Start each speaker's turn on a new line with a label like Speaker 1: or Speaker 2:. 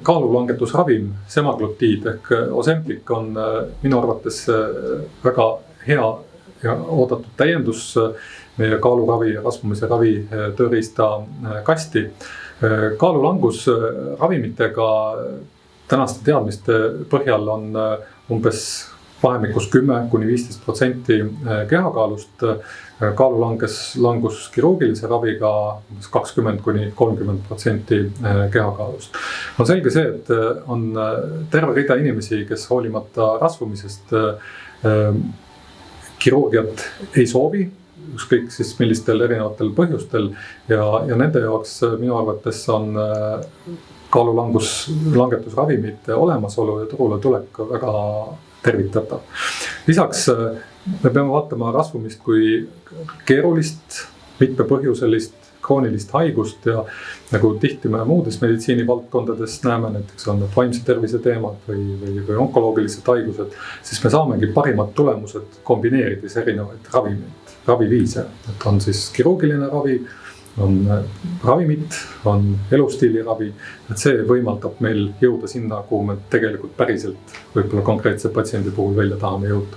Speaker 1: kaalulangetusravim, semaglutiid ehk Ozempic on minu arvates väga hea ja oodatud täiendus meie kaaluravi ja rasvumise ravi tööriista kasti. Kaalulangus ravimitega tänaste teadmiste põhjal on umbes vahemikus 10–15% kehakaalust, kaalulangus kirurgilise raviga 20–30% kehakaalust. On selge see, et on terve rida inimesi, kes hoolimata rasvumisest kirurgiat ei soovi, ükskõik siis millistel erinevatel põhjustel ja nende jaoks minu arvates on kaalulangetusravimite olemasolu ja turule tulek väga tervitatav. Lisaks me peame vaatama rasvumist kui keerulist, mitmepõhjuselist, kroonilist haigust ja nagu tihti me muudes meditsiinivaldkondades näeme, näiteks on need vaimse tervise teemad või onkoloogilised haigused, siis me saamegi parimad tulemused kombineerides erinevaid raviviise. Et on siis kirurgiline ravi, on ravimid, on elustiiliravi, et see võimaldab meil jõuda sinna, kuhu me tegelikult päriselt võib-olla konkreetse patsiendi puhul välja tahame jõuda.